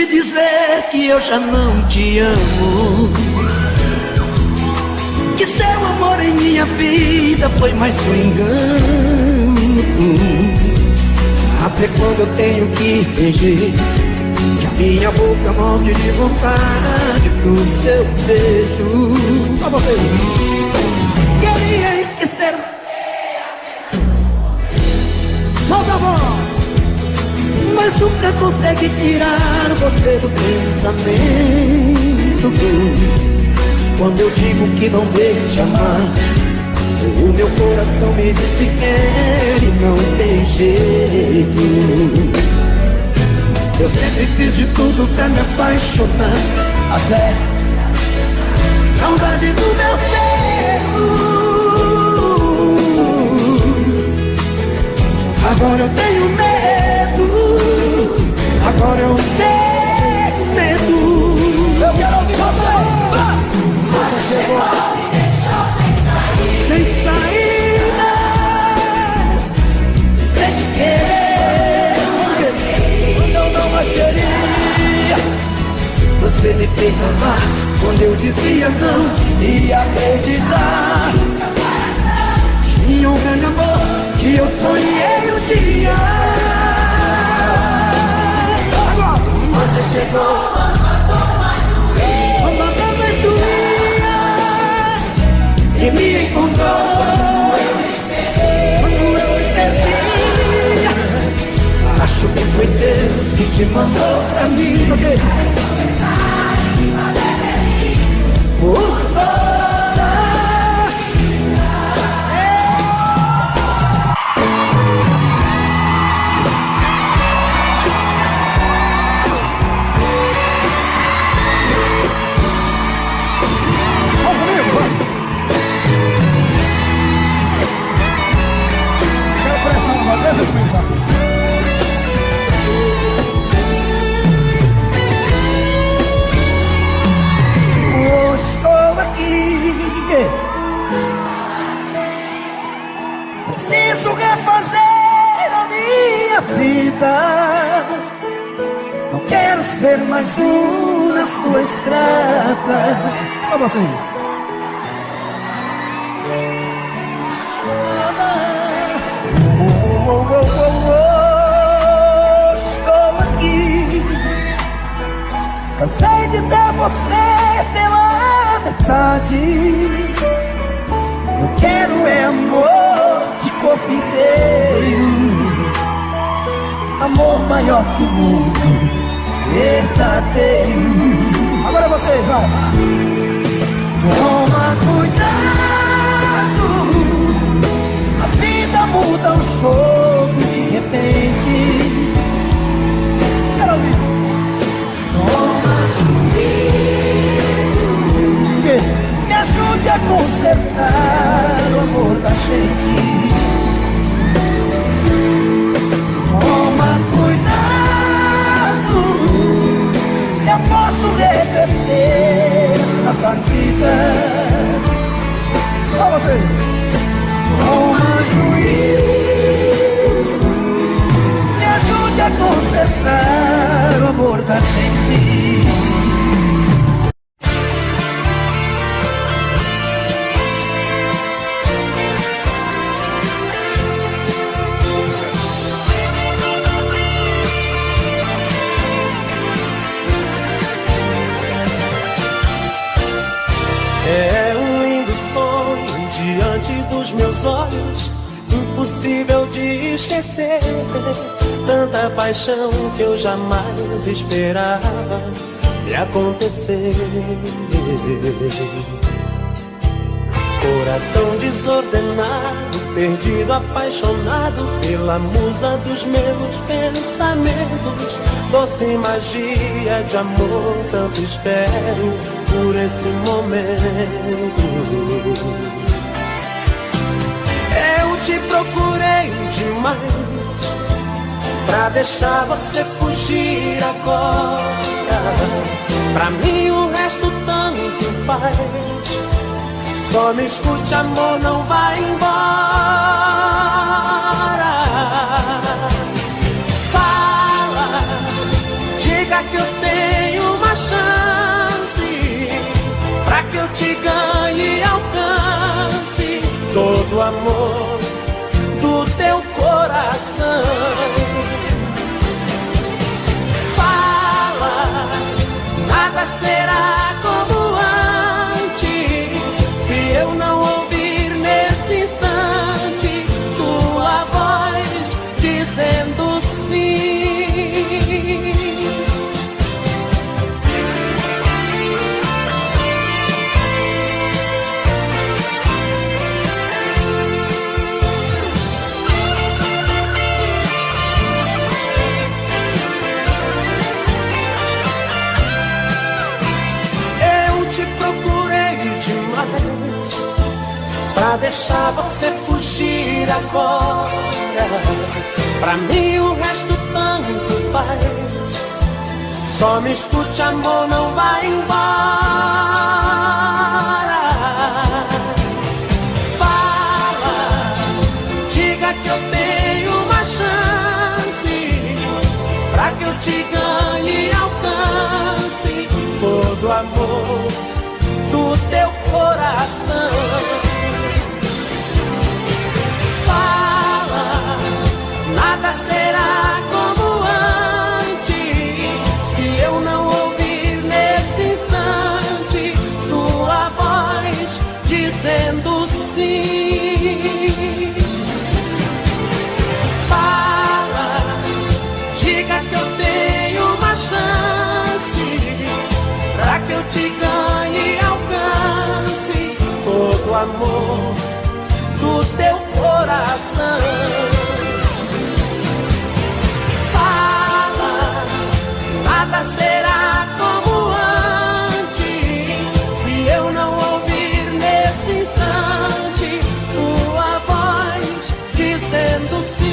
te dizer que eu já não te amo, que seu amor em minha vida foi mais um engano. Até quando eu tenho que fingir que a minha boca morre de vontade do seu beijo. Só vocês. Queria esquecer. Solta a voz. Mas nunca consegue tirar você do pensamento. Quando eu digo que não devo te amar, o meu coração me diz que quer e não tem jeito. Eu sempre fiz de tudo pra me apaixonar, até saudade do meu peito. Agora eu tenho medo, agora eu tenho medo. Eu quero ouvir você. Você chegou sem saída, sem te querer, quando eu não mais queria. você me fez amar quando eu dizia não E acreditar. tinha um grande amor que eu sonhei um dia. Agora você chegou. Quando a mais doía e me encontrou, quando eu me perdi, acho que foi Deus que te mandou pra mim. Estou aqui, preciso refazer a minha vida. Não quero ser mais um na sua estrada. Só vocês. Estou aqui, cansei de ter você pela metade. Eu quero é amor de corpo inteiro, amor maior que o mundo, verdadeiro. Agora vocês, vai. Toma cuidado, a vida muda um jogo de repente. Quero ouvir. Toma juízo, me ajude a consertar o amor da gente. Toma cuidado, eu posso reverter essa partida. Só vocês. Toma juízo, me ajude a consertar o amor da gente. É um lindo sonho diante dos meus olhos, impossível de esquecer. Tanta paixão que eu jamais esperava de acontecer. Coração desordenado, perdido, apaixonado pela musa dos meus pensamentos. Doce magia de amor, tanto espero por esse momento. Eu te procurei demais pra deixar você fugir agora. Pra mim o resto tanto faz. Só me escute, amor, não vai embora. Fala, diga que eu tenho eu te ganhe e alcance todo o amor do teu coração. Fala, nada será como antes, se eu não ouvir nesse instante tua voz dizendo sim. Pra deixar você fugir agora, pra mim o resto tanto faz. Só me escute, amor, não vai embora. Fala, diga que eu tenho uma chance, pra que eu te ganhe e alcance todo o amor do teu coração. Nada será como antes, se eu não ouvir nesse instante tua voz dizendo sim. Fala, diga que eu tenho uma chance, pra que eu te ganhe e alcance todo o amor do teu coração. Nada será como antes, se eu não ouvir nesse instante tua voz dizendo sim.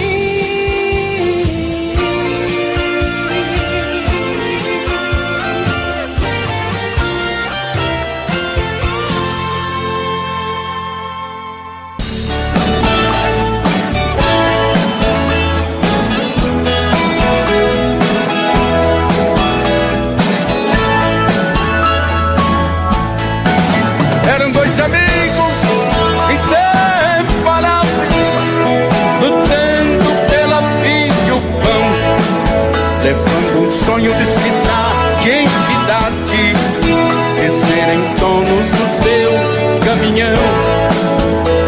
Eram dois amigos inseparáveis, lutando pela vida e o pão, levando um sonho de cidade em cidade, e serem donos do seu caminhão,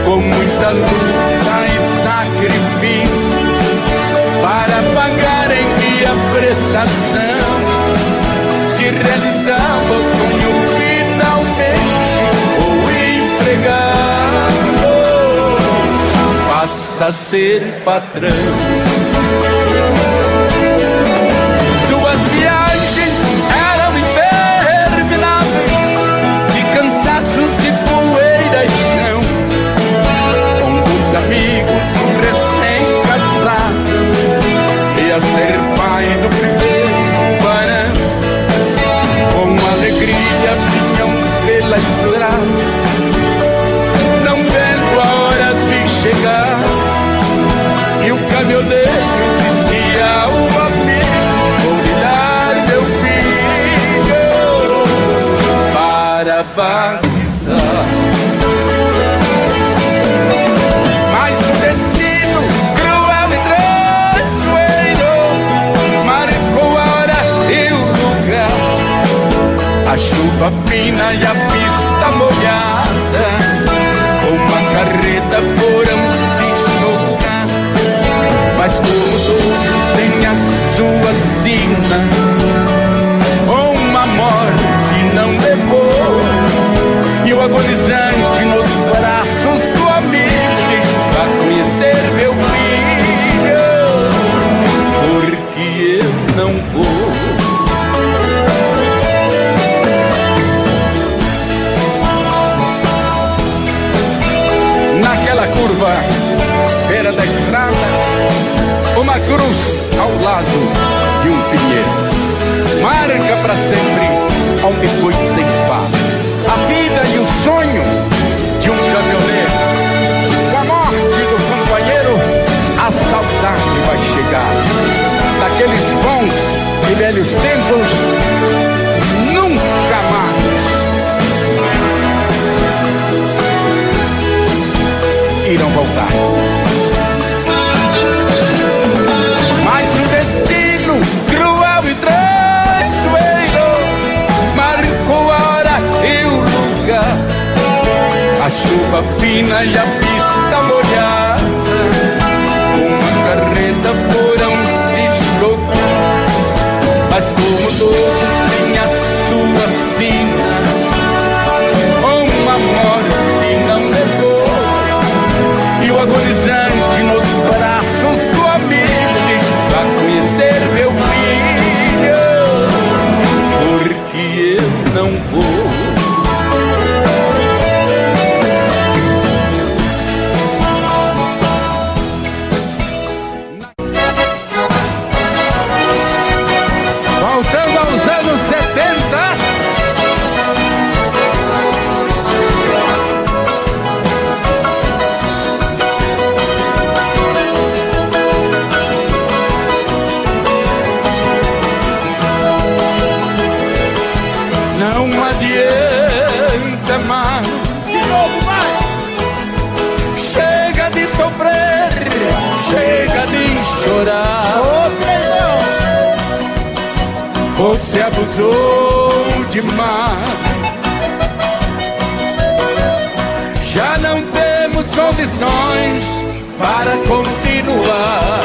com muita luta e sacrifício, para pagarem minha prestação. Se realizava o sonho finalmente, passa a ser patrão. Suas viagens eram intermináveis, de cansaços de poeira e chão, com os amigos recém-casados, ia ser pai do primeiro varão. Com alegria vinham pela estrada, chegar, e o caminhoneiro dizia ao amigo: vou lhe dar meu filho para batizar. Mas o destino cruel e traiçoeiro marcou a hora e o lugar, a chuva fina e a pista molhada, uma carreta foram se chocar. Mas como todos têm a sua sina, uma morte não levou, e o agonizante nos braços do amigo diz: vá conhecer meu filho, porque eu não vou. Naquela curva, beira da estrada, uma cruz ao lado de um pinheiro, marca para sempre onde foi ceifada a vida e o sonho de um caminhoneiro. Com a morte do companheiro, a saudade vai chegar daqueles bons e velhos tempos, nunca mais. fina e a pista molhada, uma carreta porão se jogar. Mas como todos têm a sua sina, uma morte não levou. E o agonizante nos braços do amigo diz: pra conhecer meu filho, porque eu não vou. Voltando aos anos 70, não adianta mais. De novo, vai! Chega de sofrer, chega de chorar. Ô, treinão! Você abusou demais. Já não temos condições para continuar.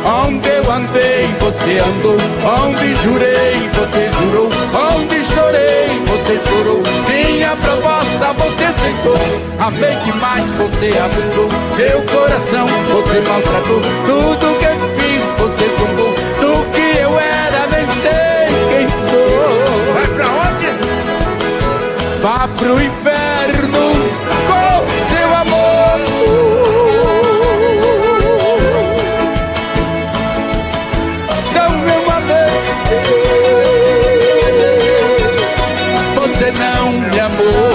Onde eu andei, você andou. Onde jurei, você jurou. Onde chorei, você chorou. Minha proposta você aceitou. Amei demais, você abusou. Meu coração você maltratou. Tudo que fiz você tombou. Do que eu era nem sei quem sou. Vai pra onde? Vá pro inferno com seu amor. São meu amor, você não me amou.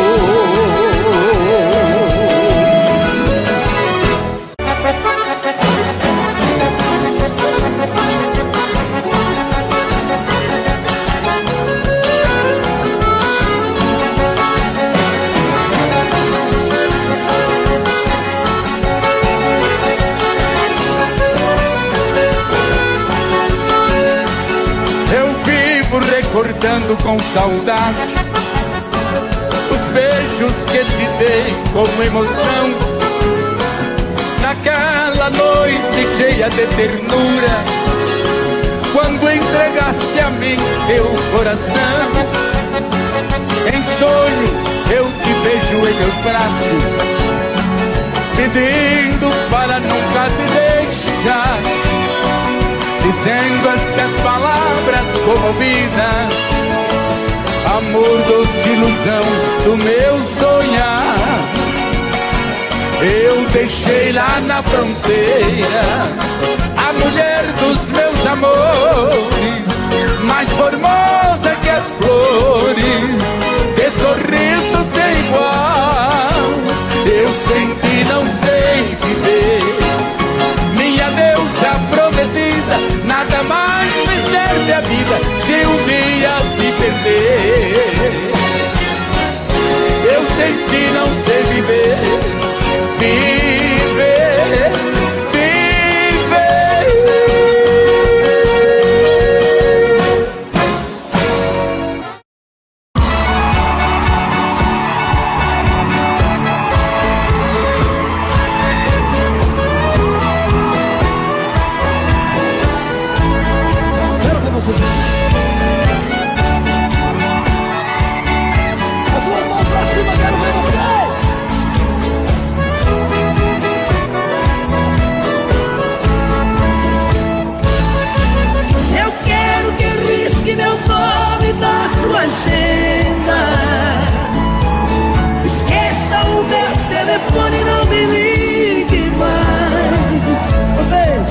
Recordando com saudade os beijos que te dei como emoção, naquela noite cheia de ternura, quando entregaste a mim teu coração. Em sonho eu te vejo em meus braços, pedindo para nunca te deixar, dizendo estas palavras comovidas: amor, doce ilusão do meu sonhar. Eu deixei lá na fronteira a mulher dos meus amores, mais formosa que as flores, de sorriso sem igual. Eu senti, não sei viver, minha deusa prometida, nada mais me serve a vida se um dia me perder. Eu senti, não sei viver, viver, viver. Quero ver vocês. As suas mãos pra cima, quero ver vocês. Eu quero que risque meu nome da sua agenda. Esqueça o meu telefone, não me ligue mais. Vocês.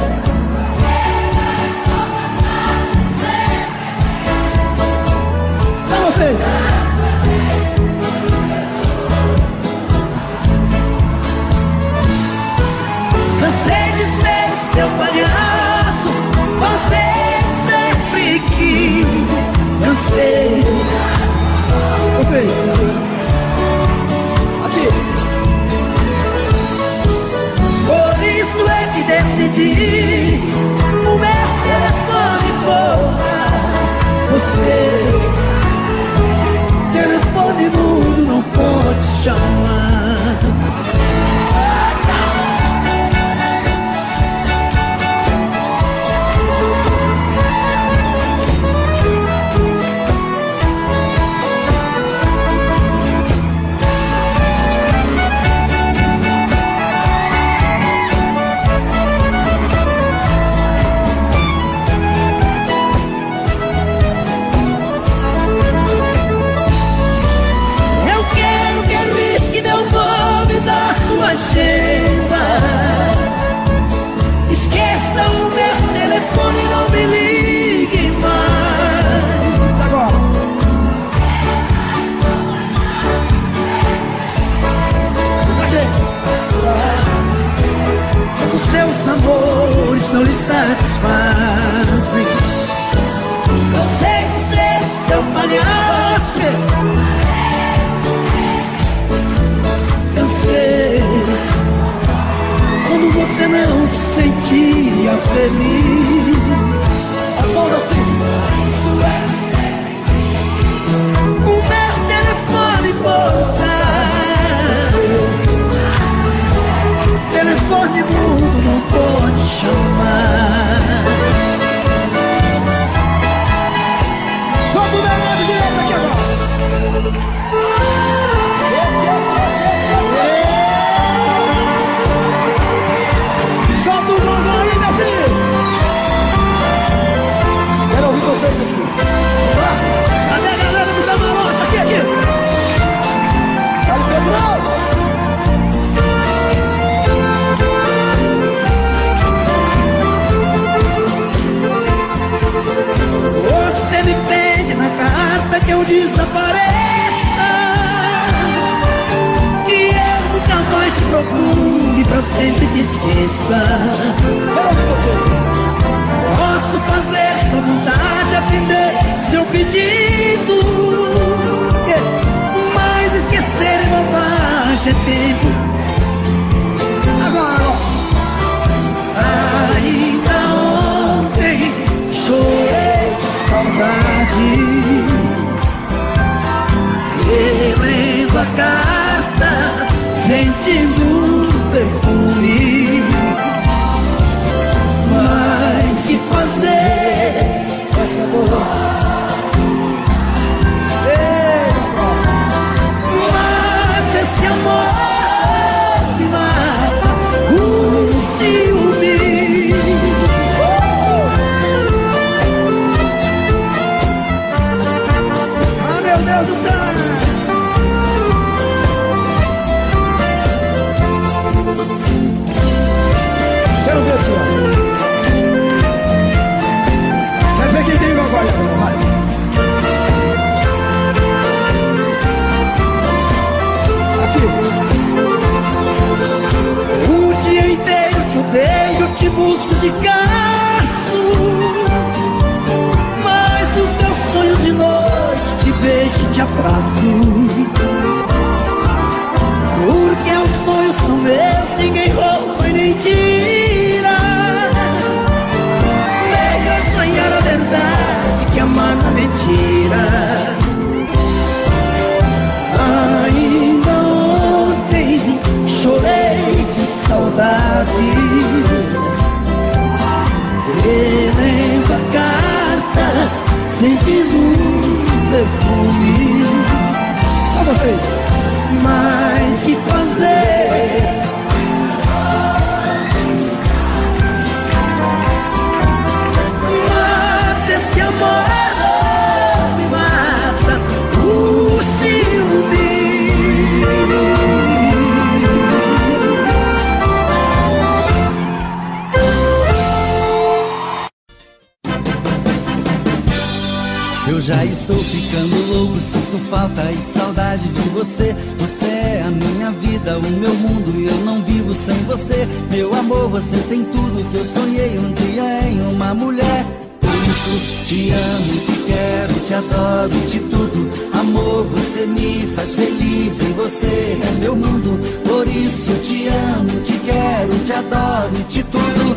satisfazem. Cansei de ser seu palhaço, cansei quando você não se sentia feliz. Agora sim. O meu telefone portátil, telefone mudo não pode chamar. Vamos ver o lado direito aqui agora. Tchê, tchê, tchê, tchê, tchê, tchê. Solta o gol aí, meu filho. Quero ouvir vocês aqui. Vamos lá. Cadê a galera do camarote? Aqui, aqui. Dale, Pedrão. Você me pede na carta que eu desapareça, que eu nunca mais te procure, pra sempre te esqueça. Quero ouvir vocês. Posso fazer sua vontade, atender seu pedido, mas esquecer é bobagem, é tempo. Agora. Ainda ontem chorei de saudade, relendo a carta, sentindo o perfume. Mas que fazer Essa é boa. mata esse amor, me mata o ciúme. Ah, meu Deus do céu. Quero ver, Tiago. Quero ver quem tem gogó agora, vai. Aqui. O dia inteiro te odeio, te busco de caço, mas nos meus sonhos de noite te beijo e te abraço. Porque os sonhos são meus, ninguém rouba e nem tira. Melhor sonhar a verdade que amar na mentira. Ainda ontem chorei de saudade, relendo a carta, sentindo um perfume. Só vocês. Mas que fazer? Mata esse amor, me mata o ciúme. Eu já estou ficando louco, sinto falta e saudade de você. Você é a minha vida, o meu mundo e eu não vivo sem você. Meu amor, você tem tudo que eu sonhei um dia em uma mulher. Por isso te amo, te quero, te adoro, te tudo. Amor, você me faz feliz e você é meu mundo. Por isso te amo, te quero, te adoro, te tudo.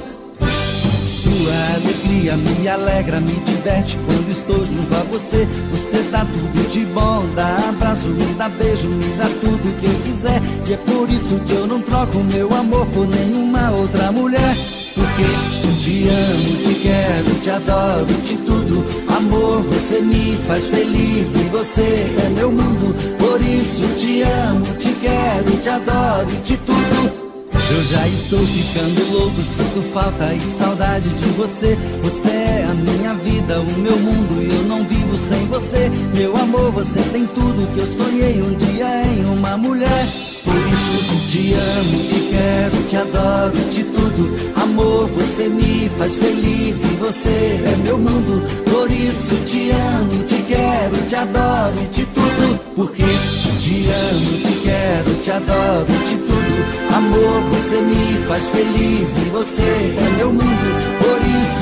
Sua alegria me alegra, me diverte quando estou junto a você. Você dá tudo de bom, dá abraço, me dá beijo, me dá tudo que eu quiser. E é por isso que eu não troco meu amor por nenhuma outra mulher. Porque te amo, te quero, te adoro, te tudo. Amor, você me faz feliz e você é meu mundo. Por isso te amo, te quero, te adoro, te tudo. Eu já estou ficando louco, sinto falta e saudade de você. Você é a minha vida, o meu mundo e eu não vivo sem você. Meu amor, você tem tudo que eu sonhei um dia em uma mulher. Por isso te amo, te quero, te adoro, te tudo. Amor, você me faz feliz e você é meu mundo. Por isso te amo, te quero, te adoro, te tudo. Porque te amo, te quero, te adoro, te tudo. Amor, você me faz feliz e você é meu mundo. Por isso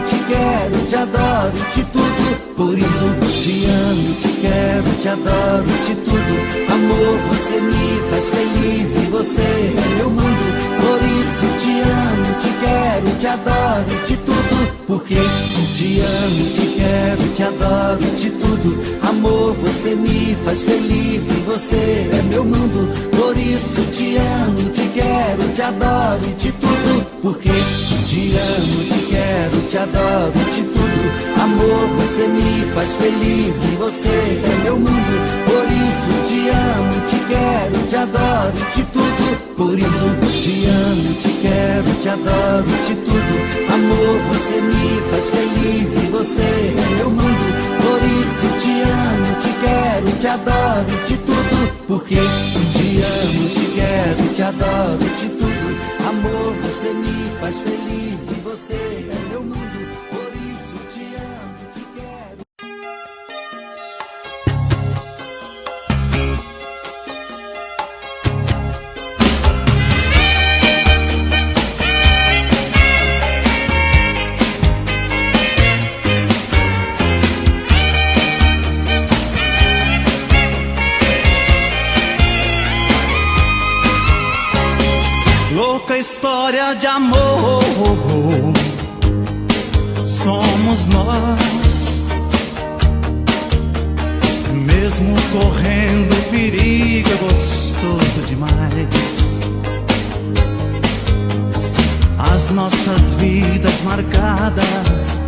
te quero, te adoro, te tudo. Por isso te amo, te quero, te adoro, te tudo. Amor, você me faz feliz e você é meu mundo. Por isso te amo, te quero, te adoro, te tudo. Porque te amo, te quero, te adoro, te tudo. Amor, você me faz feliz e você é meu mundo. Por isso te amo, te quero, te adoro, te tudo. Porque te amo, te quero, te adoro, te tudo. Amor, você me faz feliz e você é meu mundo. Por isso te amo, te quero, te adoro, te tudo. Por isso te amo, te quero, te adoro, te tudo. Amor, você me faz feliz e você é meu mundo. Por isso te amo, te quero, te adoro, te tudo. Porque te amo, te quero, te adoro, te tudo. Amor, você me faz feliz e você é meu mundo. Por isso te amo, te quero. Louca história de amor, somos nós. Mesmo correndo perigo, é gostoso demais. As nossas vidas marcadas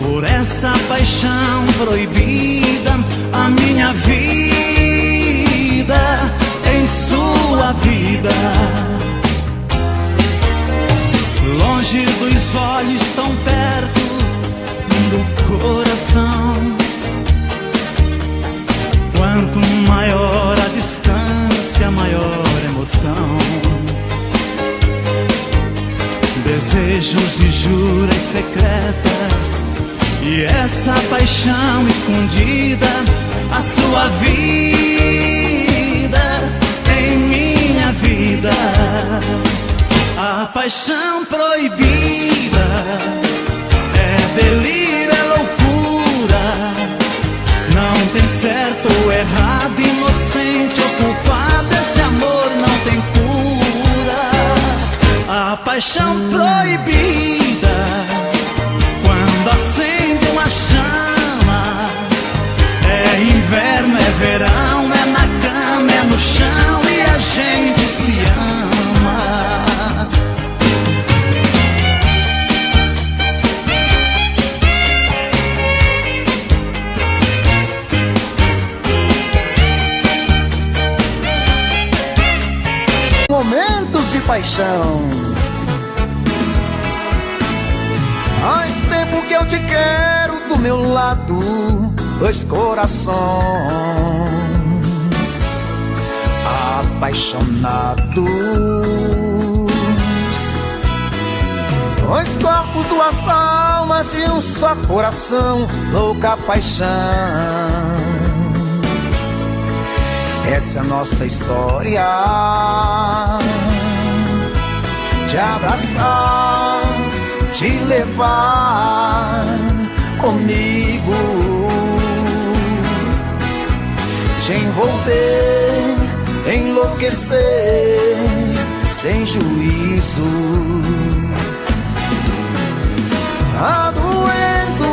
por essa paixão proibida. A minha vida em sua vida, longe dos olhos, tão perto do coração. Quanto maior a distância, maior a emoção. Desejos e juras secretas, e essa paixão escondida. A sua vida em minha vida. A paixão proibida é delírio, é loucura. Não tem certo ou errado, inocente ou culpado. Esse amor não tem cura. A paixão proibida, quando acende uma chama. É inverno, é verão, é na cama, é no chão, e a gente se ama. Momentos de paixão. Faz tempo que eu te quero do meu lado, dois corações apaixonados, dois corpos, duas almas e um só coração, louca paixão. Essa é a nossa história, te abraçar, te levar comigo, te envolver, enlouquecer sem juízo. Tá doendo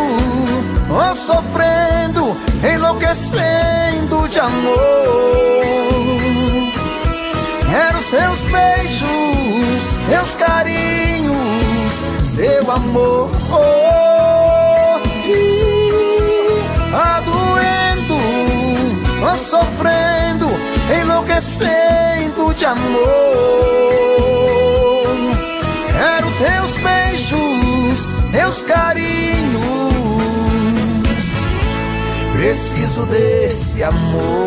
ou sofrendo, enlouquecendo de amor. Quero seus beijos, meus carinhos, seu amor. Tá doendo ou sofrendo, enlouquecendo de amor. Quero teus beijos, teus carinhos, preciso desse amor.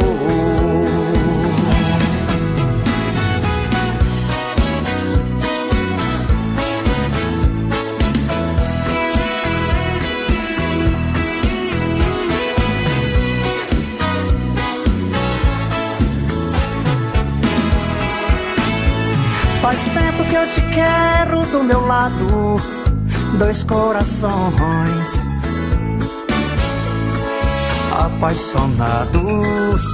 Faz tempo que eu te quero do meu lado, dois corações apaixonados,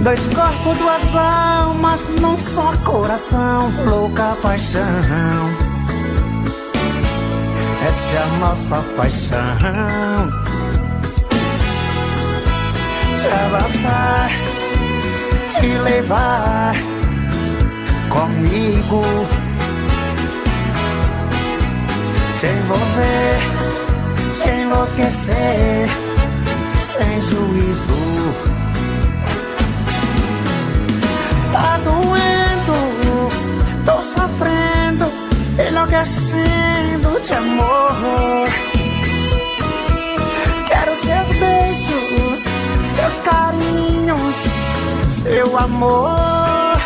dois corpos, duas almas num só coração, louca paixão. Essa é a nossa paixão. Te abraçar, te levar comigo, te envolver, te enlouquecer, sem juízo. Tá doendo, tô sofrendo, enlouquecendo de amor. Quero seus beijos, seus carinhos, seu amor.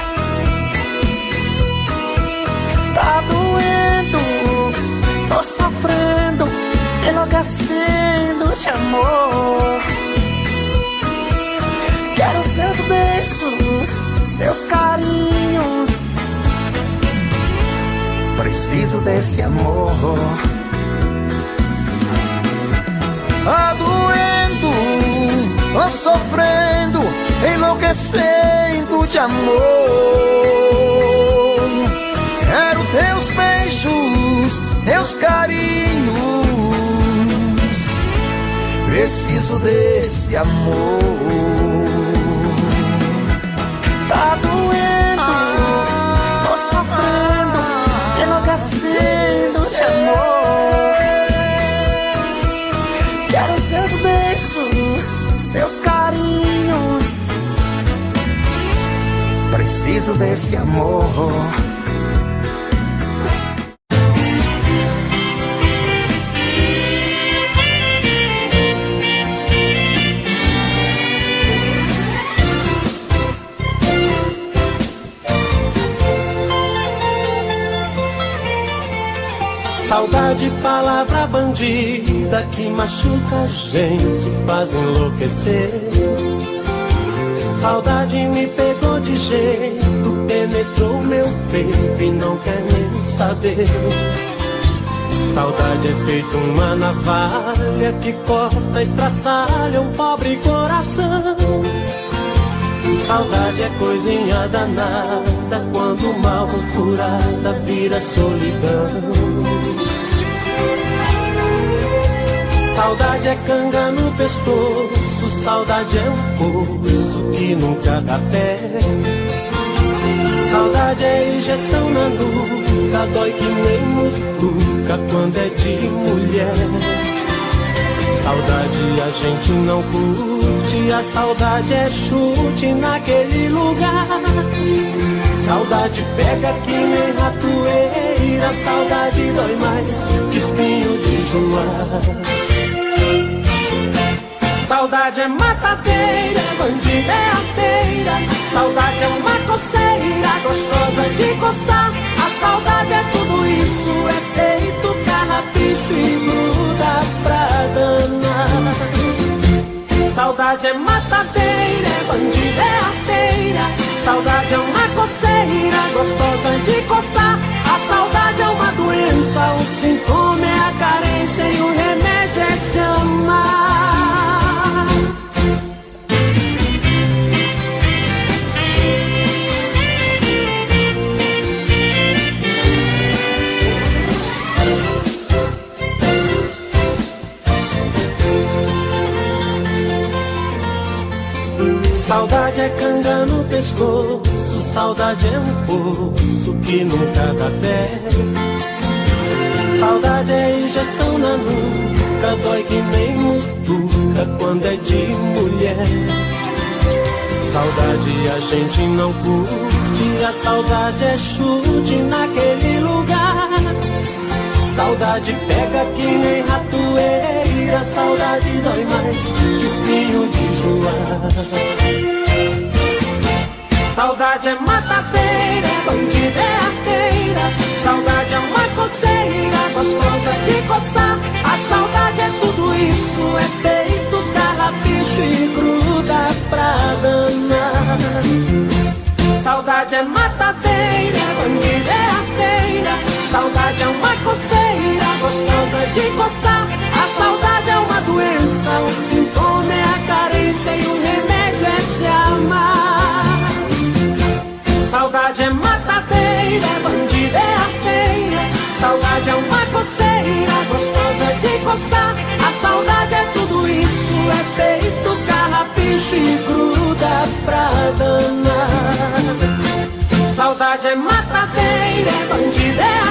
Tá doendo, tô sofrendo, enlouquecendo de amor. Quero seus beijos, seus carinhos, preciso desse amor. Tá doendo, tô sofrendo, enlouquecendo de amor. Quero teus beijos, teus carinhos, preciso desse amor. Tá doendo, tô sofrendo, enlouquecendo de amor. Quero seus beijos, seus carinhos, preciso desse amor. Saudade, palavra bandida que machuca a gente, faz enlouquecer. Saudade me pegou de jeito, penetrou meu peito e não quer nem saber. Saudade é feito uma navalha que corta, estraçalha um pobre coração. Saudade é coisinha danada, quando mal curada vira solidão. Saudade é canga no pescoço, saudade é um poço que nunca dá pé. Saudade é injeção na nuca, dói que nem mutuca quando é de mulher. Saudade a gente não curte, a saudade é chute naquele lugar. Saudade pega que nem ratoeira, saudade dói mais que espinho de joar. Saudade é matadeira, bandida é arteira. Saudade é uma coceira, gostosa de coçar. A saudade é tudo isso, é feito carrapicho e gruda pra danar. Saudade é matadeira, bandida é arteira. Saudade é uma coceira, gostosa de coçar. A saudade é uma doença, o sintoma é a carência e o remédio é se amar. Saudade é canga no pescoço, saudade é um poço que nunca dá pé. Saudade é injeção na nuca, dói que nem mutuca quando é de mulher. Saudade a gente não curte, a saudade é chute naquele lugar. Saudade pega que nem ratoeira, saudade dói mais que espinho de joar. Saudade é matadeira, bandida é arteira. Saudade é uma coceira, gostosa de coçar. A saudade é tudo isso, é feito carrapicho e gruda pra danar. Saudade é matadeira, bandida é arteira. é bandida, é